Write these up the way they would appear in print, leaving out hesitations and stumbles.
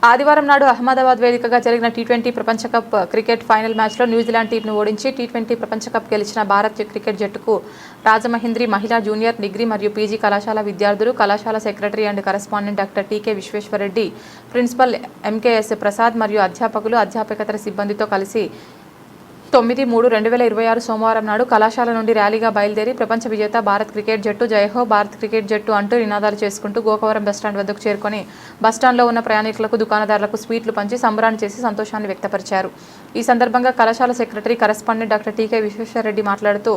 ఆదివారం నాడు అహ్మదాబాద్ వేదికగా జరిగిన టీ20 ప్రపంచ కప్ క్రికెట్ ఫైనల్ మ్యాచ్లో న్యూజిలాండ్ టీంను ఓడించి టీ20 ప్రపంచ కప్ గెలిచిన భారత్ క్రికెట్ జట్టుకు రాజమహేంద్రి మహిళా జూనియర్, డిగ్రీ మరియు పీజీ కళాశాల విద్యార్థులు, కళాశాల secretary and correspondent doctor TK Visweswara Reddy, principal MKS Prasad మరియు అధ్యాపకులు, అధ్యాపకేతర సిబ్బందితో కలిసి 9/3/2026 సోమవారం నాడు కళాశాల నుండి ర్యాలీగా బయలుదేరి ప్రపంచ విజేత భారత్ క్రికెట్ జట్టు జయహో భారత్ క్రికెట్ జట్టు అంటూ నినాదాలు చేసుకుంటూ గోకవరం బస్టాండ్ వద్దకు చేరుకొని బస్టాండ్లో ఉన్న ప్రయాణికులకు, దుకాణదారులకు స్వీట్లు పంచి సంబరాన్ని చేసి సంతోషాన్ని వ్యక్తపరిచారు. ఈ సందర్భంగా కళాశాల secretary correspondent doctor TK Visweswara Reddy మాట్లాడుతూ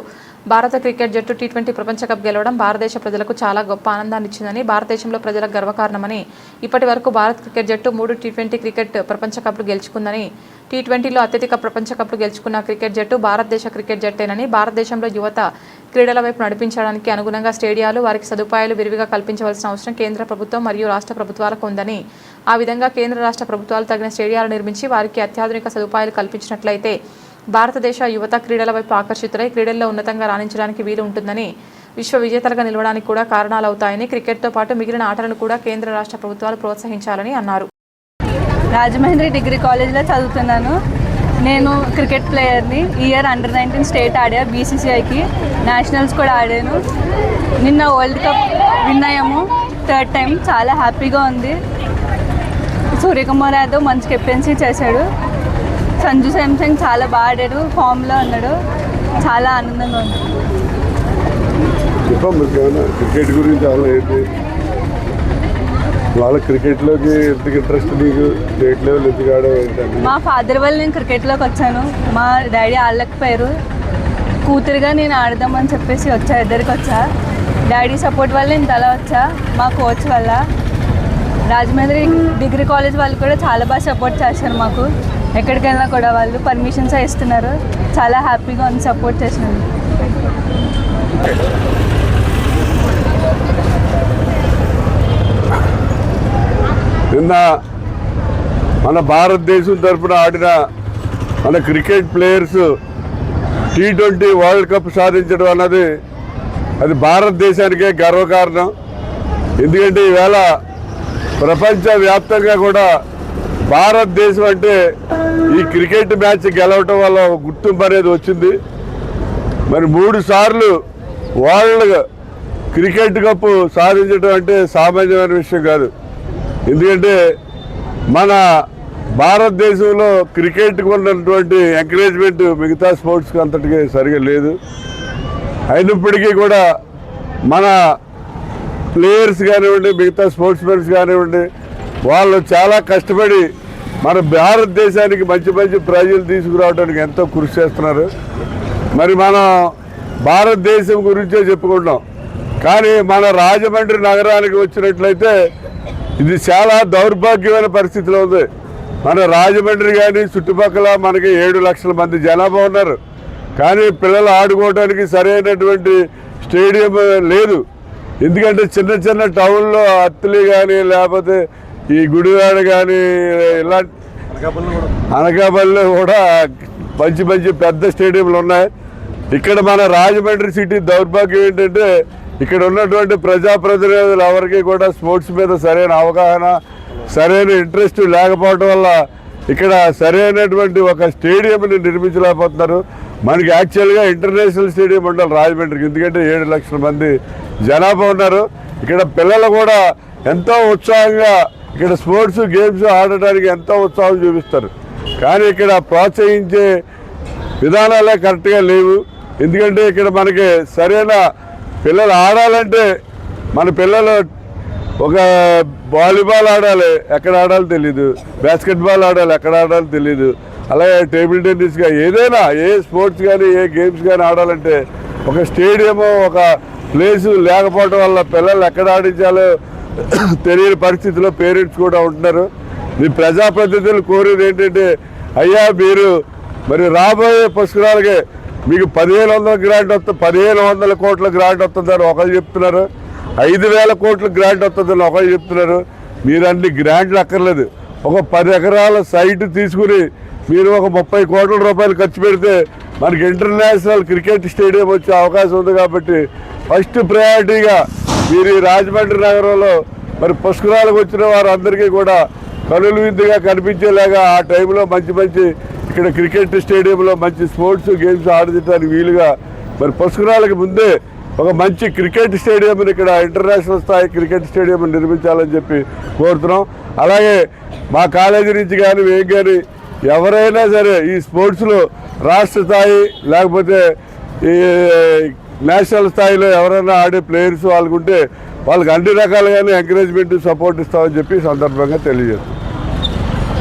భారత క్రికెట్ జట్టు టీ20 ప్రపంచ కప్ గెలవడం భారతదేశ ప్రజలకు చాలా గొప్ప ఆనందాన్ని ఇచ్చిందని, భారతదేశంలో ప్రజలకు గర్వకారణమని, ఇప్పటి వరకు భారత్ క్రికెట్ జట్టు 3 టీ20 క్రికెట్ ప్రపంచ కప్లు గెలుచుకుందని, టీ20లో అత్యధిక ప్రపంచ కప్లు గెలుచుకున్న క్రికెట్ జట్టు భారతదేశ క్రికెట్ జట్టేనని, భారతదేశంలో యువత క్రీడల వైపు నడిపించడానికి అనుగుణంగా స్టేడియాలు, వారికి సదుపాయాలు విరివిగా కల్పించవలసిన అవసరం కేంద్ర ప్రభుత్వం మరియు రాష్ట్ర ప్రభుత్వాలకు ఉందని, ఆ విధంగా కేంద్ర రాష్ట్ర ప్రభుత్వాలు తగిన స్టేడియాలు నిర్మించి వారికి అత్యాధునిక సదుపాయాలు కల్పించినట్లయితే భారతదేశ యువత క్రీడల వైపు ఆకర్షితులై క్రీడల్లో ఉన్నతంగా రాణించడానికి వీలు ఉంటుందని, విశ్వ విజేతలుగా నిలవడానికి కూడా కారణాలవుతాయని, క్రికెట్తో పాటు మిగిలిన ఆటలను కూడా కేంద్ర రాష్ట్ర ప్రభుత్వాలు ప్రోత్సహించాలని అన్నారు. రాజమహేంద్రి డిగ్రీ కాలేజ్లో చదువుతున్నాను. నేను క్రికెట్ ప్లేయర్ని. ఇయర్ అండర్-19 స్టేట్ ఆడా, బీసీసీఐకి నేషనల్స్ కూడా ఆడాను. నిన్న వరల్డ్ కప్ విన్ అయ్యాము, 3rd టైం. చాలా హ్యాపీగా ఉంది. సూర్యకుమార్ యాదవ్ మంచి కెప్టెన్సీ చేశాడు. సంజు శాంసంగ్ చాలా బాగా ఆడాడు, ఫామ్లో ఉన్నాడు. చాలా ఆనందంగా ఉంది. క్రికెట్ గురించి వాళ్ళ క్రికెట్లోకి ఎందుకు ఇంట్రెస్ట్, నీకు స్టేట్ లెవెల్ ఎందుకు ఆడేంటంటే? మా ఫాదర్ వల్ల నేను క్రికెట్లోకి వచ్చాను. మా డాడీ ఆడలేకపోయారు. కూతురుగా నేను ఆడదామని చెప్పేసి వచ్చా, ఇద్దరికి వచ్చా. డాడీ సపోర్ట్ వల్ల నేను తల వచ్చా, మా కోచ్ వల్ల. రాజమండ్రి డిగ్రీ కాలేజ్ వాళ్ళు కూడా చాలా బాగా సపోర్ట్ చేశారు మాకు. ఎక్కడికి వెళ్ళినా కూడా వాళ్ళు పర్మిషన్స్ ఇస్తున్నారు. చాలా హ్యాపీగా ఉంది సపోర్ట్ చేసినారు. నిన్న మన భారతదేశం తరఫున ఆడిన మన cricket players T20 world cup సాధించడం అన్నది అది భారతదేశానికే గర్వకారణం. ఎందుకంటే ఈవేళ ప్రపంచవ్యాప్తంగా కూడా భారతదేశం అంటే ఈ క్రికెట్ మ్యాచ్ గెలవటం వల్ల గుర్తింపు అనేది వచ్చింది. మరి 3 సార్లు వరల్డ్ క్రికెట్ కప్ సాధించడం అంటే సామాన్యమైన విషయం కాదు. ఎందుకంటే మన భారతదేశంలో క్రికెట్కి ఉన్నటువంటి ఎంకరేజ్మెంట్ మిగతా స్పోర్ట్స్కి అంతటికీ సరిగా లేదు. అయినప్పటికీ కూడా మన ప్లేయర్స్ కానివ్వండి, మిగతా స్పోర్ట్స్ మెన్స్ కానివ్వండి, వాళ్ళు చాలా కష్టపడి మన భారతదేశానికి మంచి మంచి ప్రైజులు తీసుకురావడానికి ఎంతో కృషి చేస్తున్నారు. మరి మనం భారతదేశం గురించే చెప్పుకుంటాం, కానీ మన రాజమండ్రి నగరానికి వచ్చినట్లయితే ఇది చాలా దౌర్భాగ్యమైన పరిస్థితిలో ఉంది. మన రాజమండ్రి కానీ చుట్టుపక్కల మనకి 7 లక్షల మంది జనాభా ఉన్నారు, కానీ పిల్లలు ఆడుకోవడానికి సరైనటువంటి స్టేడియం లేదు. ఎందుకంటే చిన్న చిన్న టౌన్లో అత్తిలి కానీ, లేకపోతే ఈ గుడివాడ కానీ, ఇలాంటి అనకాపల్లిలో కూడా మంచి మంచి పెద్ద స్టేడియంలు ఉన్నాయి. ఇక్కడ మన రాజమండ్రి సిటీ దౌర్భాగ్యం ఏంటంటే ఇక్కడ ఉన్నటువంటి ప్రజాప్రతినిధులు ఎవరికి కూడా స్పోర్ట్స్ మీద సరైన అవగాహన, సరైన ఇంట్రెస్ట్ లేకపోవడం వల్ల ఇక్కడ సరైనటువంటి ఒక స్టేడియంని నిర్మించలేకపోతున్నారు. మనకి యాక్చువల్గా ఇంటర్నేషనల్ స్టేడియం ఉండాలి రాజమండ్రికి, ఎందుకంటే 7 లక్షల మంది జనాభా ఉన్నారు. ఇక్కడ పిల్లలు కూడా ఎంతో ఉత్సాహంగా ఇక్కడ స్పోర్ట్స్ గేమ్స్ ఆడటానికి ఎంతో ఉత్సాహం చూపిస్తారు. కానీ ఇక్కడ ప్రోత్సహించే విధానాలే కరెక్ట్గా లేవు. ఎందుకంటే ఇక్కడ మనకి సరైన పిల్లలు ఆడాలంటే మన పిల్లలు ఒక వాలీబాల్ ఆడాలి, ఎక్కడ ఆడాలో తెలీదు. బాస్కెట్బాల్ ఆడాలి, ఎక్కడ ఆడాలో తెలీదు. అలాగే టేబుల్ టెన్నిస్గా ఏదైనా ఏ స్పోర్ట్స్ కానీ ఏ గేమ్స్ కానీ ఆడాలంటే ఒక స్టేడియము, ఒక ప్లేసు లేకపోవడం వల్ల పిల్లలు ఎక్కడ ఆడించాలో తెలియని పరిస్థితిలో పేరెంట్స్ కూడా ఉంటున్నారు. మీ ప్రజాప్రతినిధులు కోరేది ఏంటంటే, అయ్యా మీరు మరి రాబోయే పుష్కరాలకే మీకు 1500 గ్రాంట్ వస్తుంది, 1500 కోట్ల గ్రాంట్ వస్తుందని ఒకళ్ళు చెప్తున్నారు, 5000 కోట్ల గ్రాంట్ వస్తుందని ఒకళ్ళు చెప్తున్నారు. మీరు అన్ని గ్రాంట్లు అక్కర్లేదు. ఒక 10 ఎకరాల సైట్ తీసుకుని మీరు ఒక 30 కోట్ల రూపాయలు ఖర్చు పెడితే మనకి ఇంటర్నేషనల్ క్రికెట్ స్టేడియం వచ్చే అవకాశం ఉంది. కాబట్టి ఫస్ట్ ప్రయారిటీగా మీరు ఈ రాజమండ్రి నగరంలో మరి పుష్కరాలకు వచ్చిన వారందరికీ కూడా కనుల విందుగా కనిపించేలాగా ఆ టైంలో మంచి మంచి ఇక్కడ క్రికెట్ స్టేడియంలో మంచి స్పోర్ట్స్ గేమ్స్ ఆడించడానికి వీలుగా మరి పుష్కరాలకు ముందే ఒక మంచి క్రికెట్ స్టేడియంని ఇక్కడ ఇంటర్నేషనల్ స్థాయి క్రికెట్ స్టేడియం నిర్మించాలని చెప్పి కోరుతున్నాం. అలాగే మా కాలేజీ నుంచి కానీ మేము కానీ ఎవరైనా సరే ఈ స్పోర్ట్స్లో రాష్ట్ర స్థాయి లేకపోతే ఈ నేషనల్ స్థాయిలో ఎవరైనా ఆడే ప్లేయర్స్ వాళ్ళకుంటే వాళ్ళకి అన్ని రకాలుగానే ఎంకరేజ్మెంట్ సపోర్ట్ ఇస్తామని చెప్పి సందర్భంగా తెలియజేస్తాం.